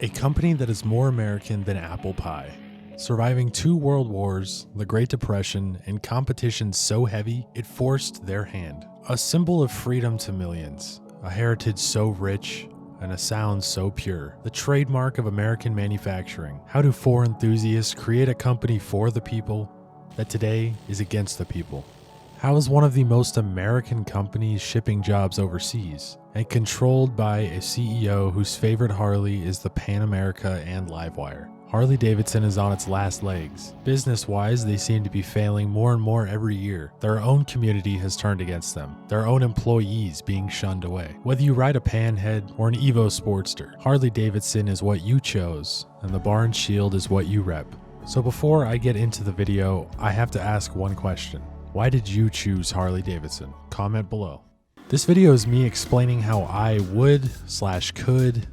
A company that is more American than apple pie. Surviving 2 world wars, the Great Depression, and competition so heavy it forced their hand. A symbol of freedom to millions, a heritage so rich, and a sound so pure. The trademark of American manufacturing. How do 4 enthusiasts create a company for the people that today is against the people? How is one of the most American companies shipping jobs overseas and controlled by a CEO whose favorite Harley is the Pan America and Livewire? Harley Davidson is on its last legs. Business-wise, they seem to be failing more and more every year. Their own community has turned against them, their own employees being shunned away. Whether you ride a Panhead or an Evo Sportster, Harley Davidson is what you chose, and the Barn Shield is what you rep. So before I get into the video, I have to ask one question. Why did you choose Harley Davidson? Comment below. This video is me explaining how I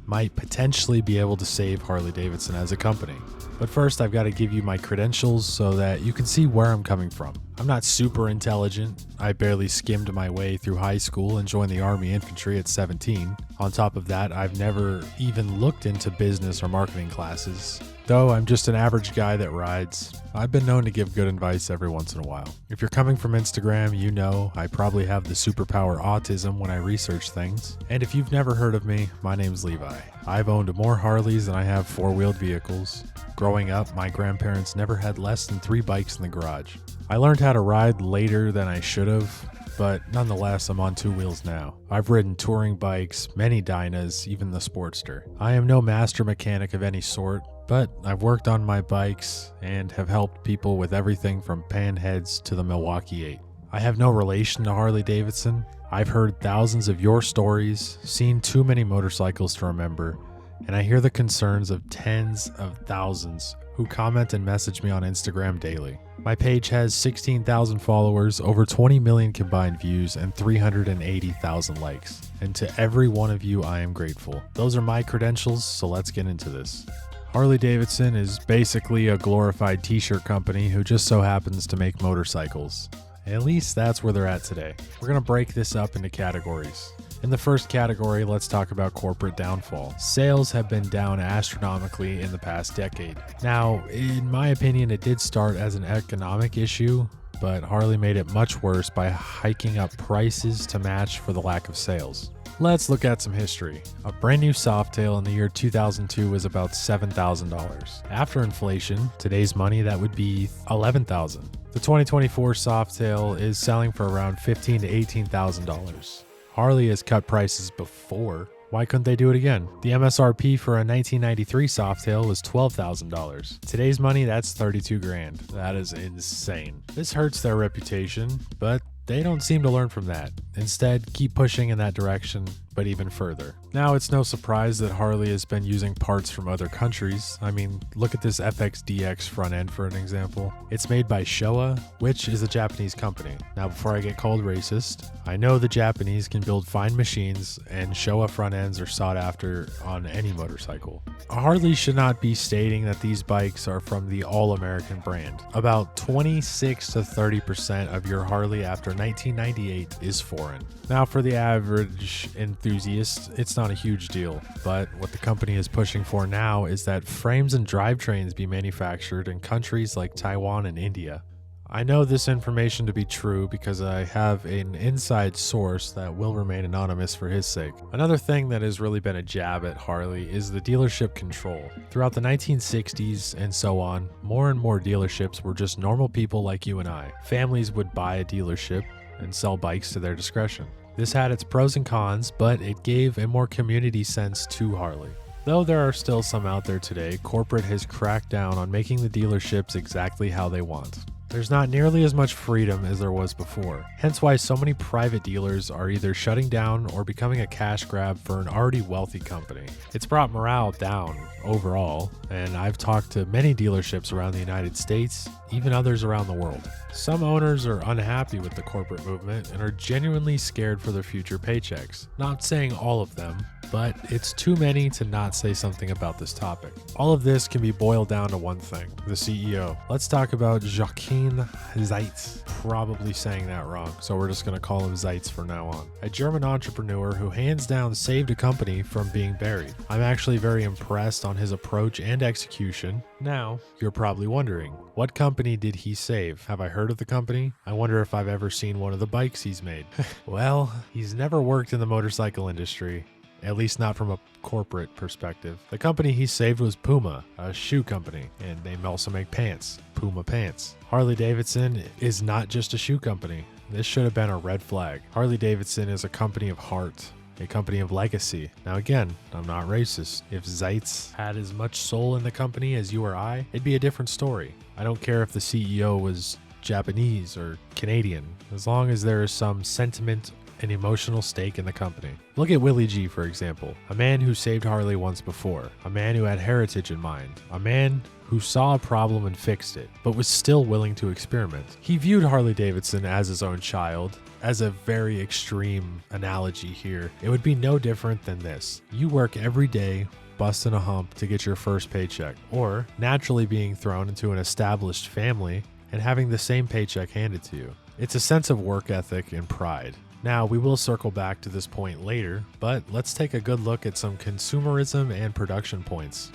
might potentially be able to save Harley Davidson as a company. But first, I've got to give you my credentials so that you can see where I'm coming from. I'm not super intelligent. I barely skimmed my way through high school and joined the Army Infantry at 17. On top of that, I've never even looked into business or marketing classes. Though I'm just an average guy that rides, I've been known to give good advice every once in a while. If you're coming from Instagram, you know I probably have the superpower autism when I research things. And if you've never heard of me, my name's Levi. I've owned more Harleys than I have 4-wheeled vehicles. Growing up, my grandparents never had less than 3 bikes in the garage. I learned how to ride later than I should have, but nonetheless, I'm on 2 wheels now. I've ridden touring bikes, many Dynas, even the Sportster. I am no master mechanic of any sort, but I've worked on my bikes and have helped people with everything from Panheads to the Milwaukee 8. I have no relation to Harley Davidson. I've heard thousands of your stories, seen too many motorcycles to remember, and I hear the concerns of tens of thousands who comment and message me on Instagram daily. My page has 16,000 followers, over 20 million combined views, and 380,000 likes. And to every one of you, I am grateful. Those are my credentials, so let's get into this. Harley Davidson is basically a glorified t-shirt company who just so happens to make motorcycles. At least that's where they're at today. We're going to break this up into categories. In the first category, let's talk about corporate downfall. Sales have been down astronomically in the past decade. Now, in my opinion, it did start as an economic issue, but Harley made it much worse by hiking up prices to match for the lack of sales. Let's look at some history. A brand new Softail in the year 2002 was about $7,000. After inflation, today's money, that would be $11,000. The 2024 Softail is selling for around $15,000 to $18,000. Harley has cut prices before. Why couldn't they do it again? The MSRP for a 1993 Softail was $12,000. Today's money, that's $32,000. That is insane. This hurts their reputation, but they don't seem to learn from that. Instead, keep pushing in that direction, but even further. Now, it's no surprise that Harley has been using parts from other countries. I mean, look at this FXDX front end for an example. It's made by Showa, which is a Japanese company. Now, before I get called racist, I know the Japanese can build fine machines, and Showa front ends are sought after on any motorcycle. Harley should not be stating that these bikes are from the all-American brand. About 26 to 30% of your Harley after 1998 is foreign. Now, for the average enthusiast, it's not a huge deal, but what the company is pushing for now is that frames and drivetrains be manufactured in countries like Taiwan and India. I know this information to be true because I have an inside source that will remain anonymous for his sake. Another thing that has really been a jab at Harley is the dealership control. Throughout the 1960s and so on, more and more dealerships were just normal people like you and I. Families would buy a dealership and sell bikes to their discretion. This had its pros and cons, but it gave a more community sense to Harley. Though there are still some out there today, corporate has cracked down on making the dealerships exactly how they want. There's not nearly as much freedom as there was before, hence why so many private dealers are either shutting down or becoming a cash grab for an already wealthy company. It's brought morale down overall, and I've talked to many dealerships around the United States, even others around the world. Some owners are unhappy with the corporate movement and are genuinely scared for their future paychecks. Not saying all of them, but it's too many to not say something about this topic. All of this can be boiled down to one thing: the CEO. Let's talk about Joachim Zeitz. Probably saying that wrong, so we're just going to call him Zeitz from now on. A German entrepreneur who hands down saved a company from being buried. I'm actually very impressed on his approach and execution. Now, you're probably wondering, what company did he save? Have I heard of the company? I wonder if I've ever seen one of the bikes he's made. Well, he's never worked in the motorcycle industry. At least not from a corporate perspective. The company he saved was Puma, a shoe company, and they also make pants, Puma pants. Harley Davidson is not just a shoe company. This should have been a red flag. Harley Davidson is a company of heart, a company of legacy. Now again, I'm not racist. If Zeitz had as much soul in the company as you or I, it'd be a different story. I don't care if the CEO was Japanese or Canadian, as long as there is some sentiment an emotional stake in the company. Look at Willie G, for example, a man who saved Harley once before, a man who had heritage in mind, a man who saw a problem and fixed it, but was still willing to experiment. He viewed Harley Davidson as his own child. As a very extreme analogy here, it would be no different than this. You work every day, busting a hump to get your first paycheck, or naturally being thrown into an established family and having the same paycheck handed to you. It's a sense of work ethic and pride. Now, we will circle back to this point later, but let's take a good look at some consumerism and production points.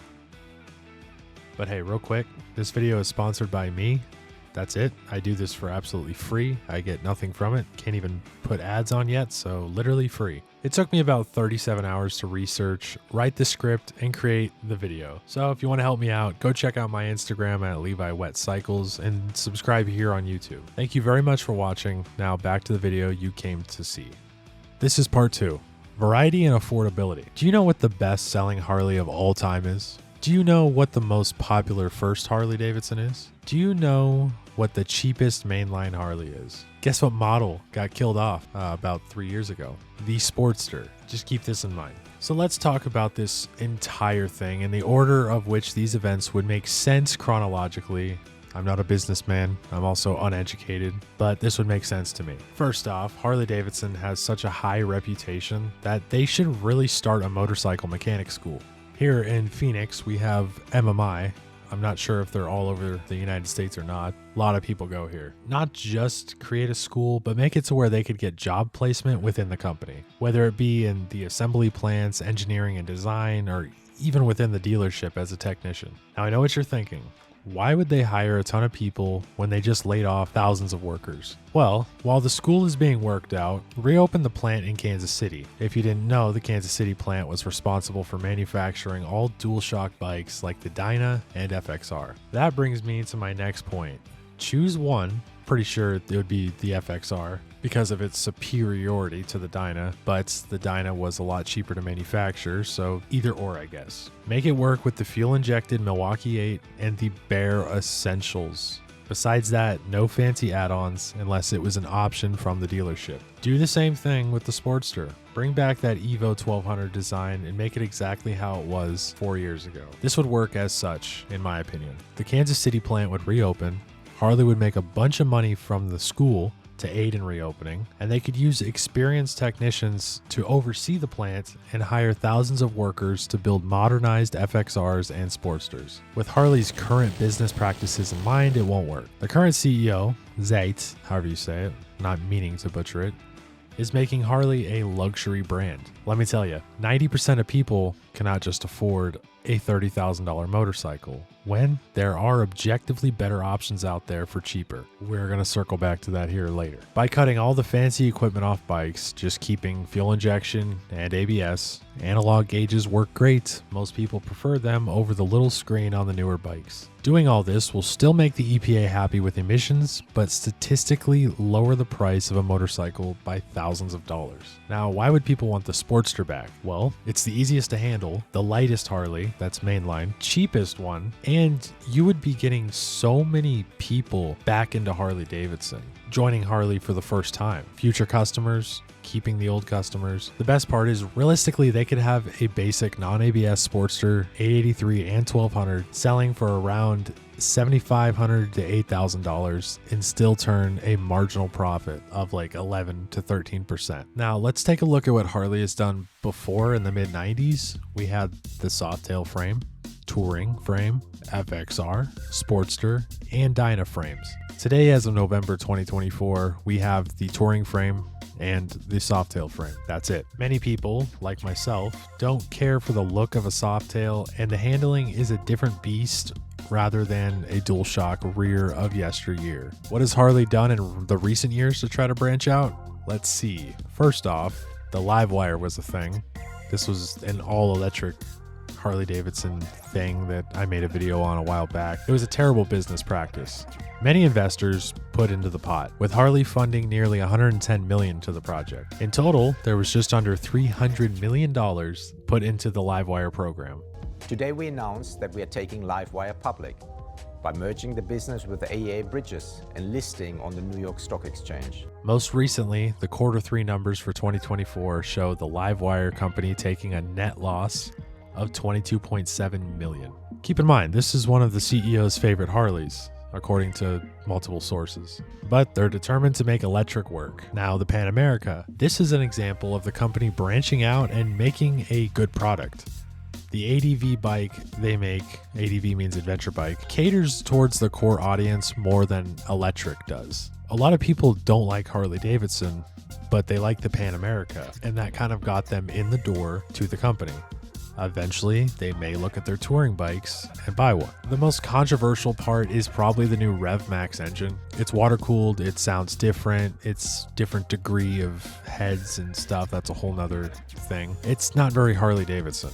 But hey, real quick, this video is sponsored by me. That's it. I do this for absolutely free. I get nothing from it. Can't even put ads on yet, so literally free. It took me about 37 hours to research, write the script, and create the video. So if you want to help me out, go check out my Instagram at Levi Wet Cycles and subscribe here on YouTube. Thank you very much for watching. Now back to the video you came to see. This is part 2. Variety and affordability. Do you know what the best-selling Harley of all time is? Do you know what the most popular first Harley Davidson is? Do you know what the cheapest mainline Harley is? Guess what model got killed off about 3 years ago? The Sportster. Just keep this in mind. So let's talk about this entire thing in the order of which these events would make sense chronologically. I'm not a businessman. I'm also uneducated, but this would make sense to me. First off, Harley Davidson has such a high reputation that they should really start a motorcycle mechanic school. Here in Phoenix, we have MMI. I'm not sure if they're all over the United States or not. A lot of people go here. Not just create a school, but make it to where they could get job placement within the company, whether it be in the assembly plants, engineering and design, or even within the dealership as a technician. Now, I know what you're thinking. Why would they hire a ton of people when they just laid off thousands of workers? Well, while the school is being worked out, reopen the plant in Kansas City. If you didn't know, the Kansas City plant was responsible for manufacturing all dual-shock bikes like the Dyna and FXR. That brings me to my next point. Choose one. Pretty sure it would be the FXR because of its superiority to the Dyna, but the Dyna was a lot cheaper to manufacture, so either or, I guess. Make it work with the fuel-injected Milwaukee 8 and the bare essentials. Besides that, no fancy add-ons unless it was an option from the dealership. Do the same thing with the Sportster. Bring back that Evo 1200 design and make it exactly how it was 4 years ago. This would work as such, in my opinion. The Kansas City plant would reopen, Harley would make a bunch of money from the school to aid in reopening, and they could use experienced technicians to oversee the plant and hire thousands of workers to build modernized FXRs and Sportsters. With Harley's current business practices in mind, it won't work. The current CEO, Zeitz, however you say it, not meaning to butcher it, is making Harley a luxury brand. Let me tell you, 90% of people cannot just afford a $30,000 motorcycle when there are objectively better options out there for cheaper. We're going to circle back to that here later. By cutting all the fancy equipment off bikes, just keeping fuel injection and ABS, analog gauges work great. Most people prefer them over the little screen on the newer bikes. Doing all this will still make the EPA happy with emissions, but statistically lower the price of a motorcycle by thousands of dollars. Now, why would people want the Sportster back? Well, it's the easiest to handle, the lightest Harley, that's mainline, cheapest one, and you would be getting so many people back into Harley Davidson, joining Harley for the first time. Future customers, keeping the old customers. The best part is realistically they could have a basic non-ABS Sportster 883 and 1200 selling for around $7,500 to $8,000 and still turn a marginal profit of like 11 to 13%. Now let's take a look at what Harley has done before. In the mid 90s, we had the Softail frame, touring frame, FXR, Sportster, and Dyna frames. Today, as of November 2024, we have the touring frame and the Softail frame. That's it. Many people, like myself, don't care for the look of a Softail, and the handling is a different beast rather than a DualShock rear of yesteryear. What has Harley done in the recent years to try to branch out? Let's see. First off, the live wire was a thing. This was an all-electric Harley Davidson thing that I made a video on a while back. It was a terrible business practice. Many investors put into the pot, with Harley funding nearly $110 million to the project. In total, there was just under $300 million put into the Livewire program. Today we announced that we are taking Livewire public by merging the business with the AEA Bridges and listing on the New York Stock Exchange. Most recently, the Q3 numbers for 2024 show the Livewire company taking a net loss of $22.7 million. Keep in mind, this is one of the CEO's favorite Harleys, according to multiple sources. But they're determined to make electric work. Now, the Pan America. This is an example of the company branching out and making a good product. The ADV bike they make, ADV means adventure bike, caters towards the core audience more than electric does. A lot of people don't like Harley Davidson, but they like the Pan America, and that kind of got them in the door to the company. Eventually, they may look at their touring bikes and buy one. The most controversial part is probably the new Rev Max engine. It's water-cooled, it sounds different, it's different degree of heads and stuff. That's a whole nother thing. It's not very Harley Davidson,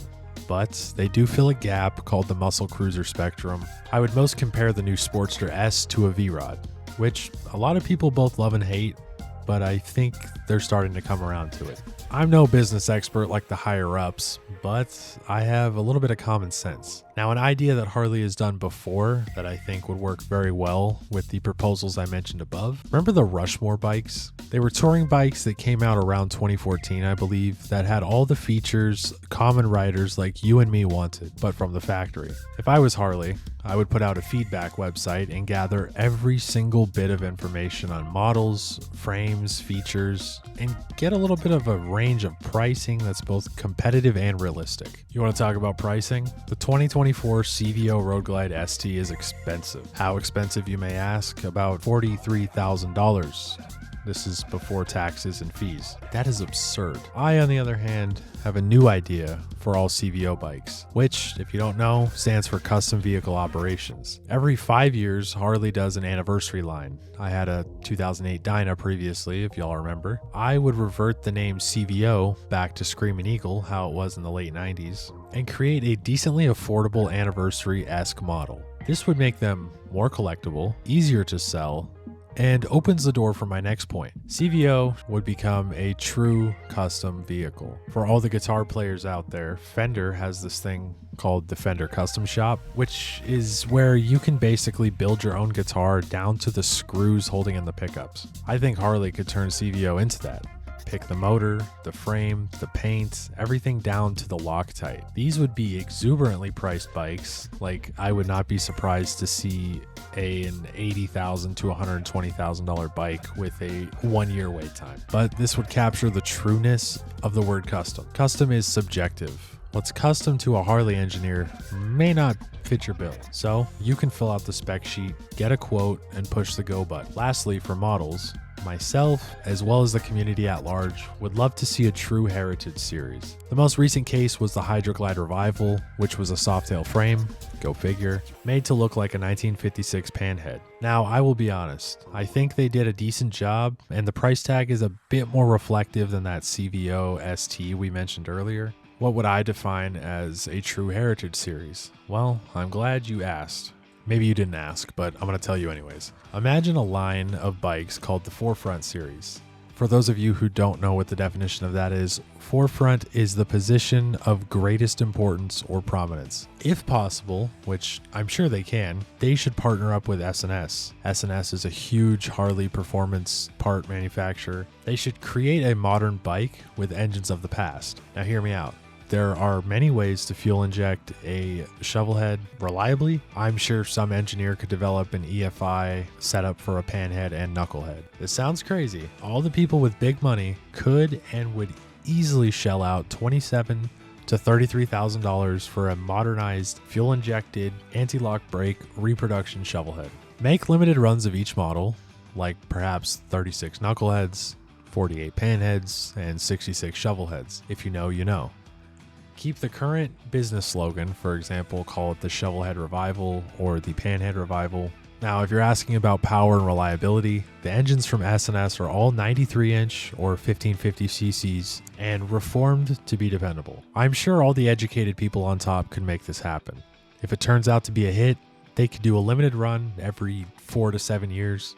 but they do fill a gap called the Muscle Cruiser Spectrum. I would most compare the new Sportster S to a V-Rod, which a lot of people both love and hate, but I think they're starting to come around to it. I'm no business expert like the higher ups, but I have a little bit of common sense. Now, an idea that Harley has done before that I think would work very well with the proposals I mentioned above. Remember the Rushmore bikes? They were touring bikes that came out around 2014, I believe, that had all the features common riders like you and me wanted, but from the factory. If I was Harley, I would put out a feedback website and gather every single bit of information on models, frames, features, and get a little bit of a range of pricing that's both competitive and realistic. You want to talk about pricing? The 2024 CVO Road Glide ST is expensive. How expensive, you may ask? About $43,000. This is before taxes and fees. That is absurd. I, on the other hand, have a new idea for all CVO bikes, which, if you don't know, stands for Custom Vehicle Operations. Every 5 years, Harley does an anniversary line. I had a 2008 Dyna previously, if y'all remember. I would revert the name CVO back to Screaming Eagle, how it was in the late 90s, and create a decently affordable anniversary-esque model. This would make them more collectible, easier to sell, and opens the door for my next point. CVO would become a true custom vehicle. For all the guitar players out there, Fender has this thing called the Fender Custom Shop, which is where you can basically build your own guitar down to the screws holding in the pickups. I think Harley could turn CVO into that. Pick the motor, the frame, the paint, everything down to the Loctite. These would be exuberantly priced bikes. Like, I would not be surprised to see an $80,000 to $120,000 bike with a 1 year wait time. But this would capture the trueness of the word custom. Custom is subjective. What's custom to a Harley engineer may not fit your bill. So you can fill out the spec sheet, get a quote, and push the go button. Lastly, for models, myself, as well as the community at large, would love to see a true heritage series. The most recent case was the Hydroglide Revival, which was a Softail frame, go figure, made to look like a 1956 panhead. Now, I will be honest, I think they did a decent job, and the price tag is a bit more reflective than that CVO ST we mentioned earlier. What would I define as a true heritage series? Well, I'm glad you asked. Maybe you didn't ask, but I'm going to tell you anyways. Imagine a line of bikes called the Forefront series. For those of you who don't know what the definition of that is, forefront is the position of greatest importance or prominence. If possible, which I'm sure they can, they should partner up with S&S. S&S is a huge Harley performance part manufacturer. They should create a modern bike with engines of the past. Now hear me out. there are many ways to fuel inject a shovel head reliably. I'm sure some engineer could develop an EFI setup for a panhead and knucklehead. This sounds crazy. All the people with big money could and would easily shell out $27,000 to $33,000 for a modernized, fuel-injected, anti-lock brake reproduction shovel head. Make limited runs of each model, like perhaps 36 knuckleheads, 48 panheads, and 66 shovel heads. If you know, you know. Keep the current business slogan, for example, call it the Shovelhead Revival or the Panhead Revival. Now, if you're asking about power and reliability, the engines from S&S are all 93-inch or 1550 cc's and reformed to be dependable. I'm sure all the educated people on top could make this happen. If it turns out to be a hit, they could do a limited run every 4 to 7 years.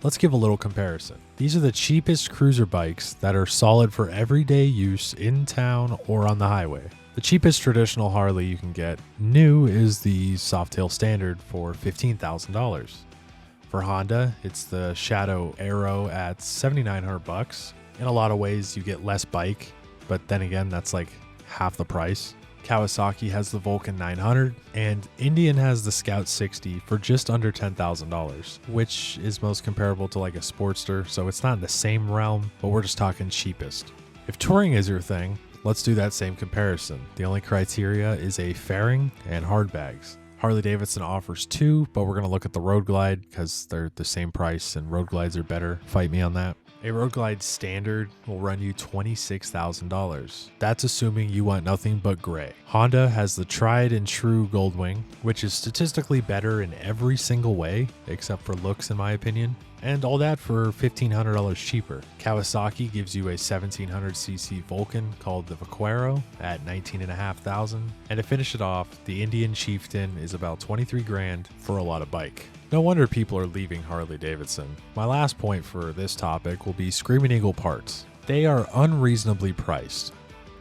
Let's give a little comparison. These are the cheapest cruiser bikes that are solid for everyday use in town or on the highway. The cheapest traditional Harley you can get new is the Softail Standard for $15,000. For Honda, it's the Shadow Aero at $7,900. In a lot of ways, you get less bike, but then again, that's like half the price. Kawasaki has the Vulcan 900, and Indian has the Scout 60 for just under $10,000, which is most comparable to like a Sportster, so it's not in the same realm, but we're just talking cheapest. If touring is your thing, let's do that same comparison. The only criteria is a fairing and hard bags. Harley Davidson offers two, but we're going to look at the Road Glide because they're the same price and Road Glides are better. Fight me on that. A Road Glide Standard will run you $26,000. That's assuming you want nothing but gray. Honda has the tried and true Goldwing, which is statistically better in every single way, except for looks in my opinion, and all that for $1,500 cheaper. Kawasaki gives you a 1700cc Vulcan called the Vaquero at $19,500, and to finish it off, the Indian Chieftain is about $23,000 for a lot of bike. No wonder people are leaving Harley Davidson. My last point for this topic will be Screaming Eagle parts. They are unreasonably priced.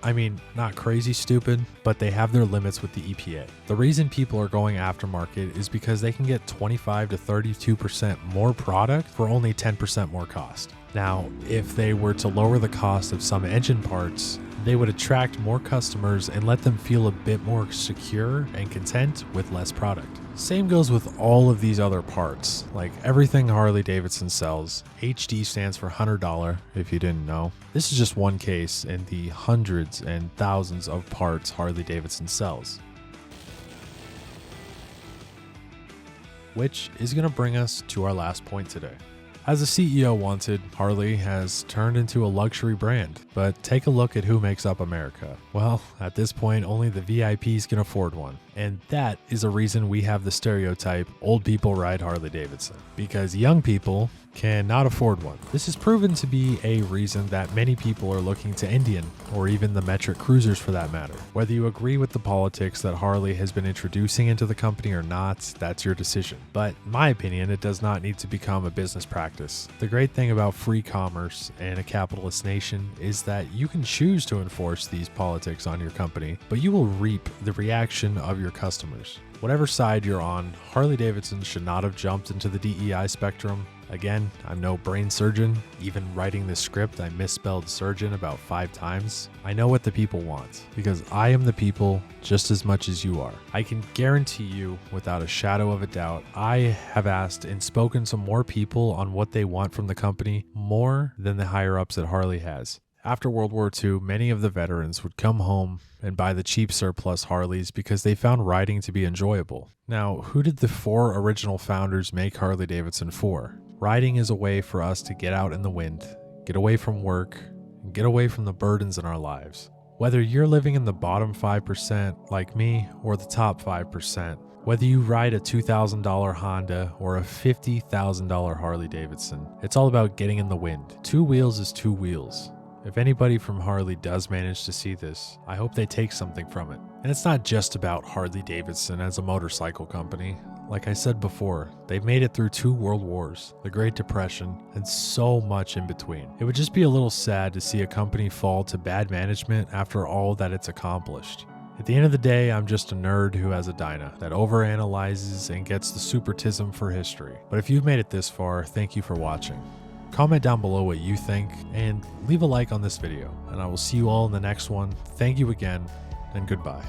I mean, not crazy stupid, but they have their limits with the EPA. The reason people are going aftermarket is because they can get 25 to 32% more product for only 10% more cost. Now, if they were to lower the cost of some engine parts, they would attract more customers and let them feel a bit more secure and content with less product. Same goes with all of these other parts. Like everything Harley Davidson sells, HD stands for $100 if you didn't know. This is just one case in the hundreds and thousands of parts Harley Davidson sells. Which is going to bring us to our last point today. As the CEO wanted, Harley has turned into a luxury brand, but take a look at who makes up America. Well, at this point, only the VIPs can afford one. And that is a reason we have the stereotype, old people ride Harley Davidson, because young people cannot afford one. This has proven to be a reason that many people are looking to Indian, or even the metric cruisers for that matter. Whether you agree with the politics that Harley has been introducing into the company or not, that's your decision. But in my opinion, it does not need to become a business practice. The great thing about free commerce and a capitalist nation is that you can choose to enforce these politics on your company, but you will reap the reaction of your customers. Whatever side you're on, Harley Davidson should not have jumped into the DEI spectrum. Again, I'm no brain surgeon. Even writing this script, I misspelled surgeon about 5 times. I know what the people want, because I am the people just as much as you are. I can guarantee you, without a shadow of a doubt, I have asked and spoken to more people on what they want from the company, more than the higher-ups at Harley has. After World War II, many of the veterans would come home and buy the cheap surplus Harleys because they found riding to be enjoyable. Now, who did the 4 original founders make Harley Davidson for? Riding is a way for us to get out in the wind, get away from work, and get away from the burdens in our lives. Whether you're living in the bottom 5% like me or the top 5%, whether you ride a $2,000 Honda or a $50,000 Harley Davidson, it's all about getting in the wind. 2 wheels is 2 wheels. If anybody from Harley does manage to see this, I hope they take something from it. And it's not just about Harley Davidson as a motorcycle company. Like I said before, they've made it through 2 world wars, the Great Depression, and so much in between. It would just be a little sad to see a company fall to bad management after all that it's accomplished. At the end of the day, I'm just a nerd who has a dyna that overanalyzes and gets the supertism for history. But if you've made it this far, thank you for watching. Comment down below what you think and leave a like on this video, and I will see you all in the next one. Thank you again, and goodbye.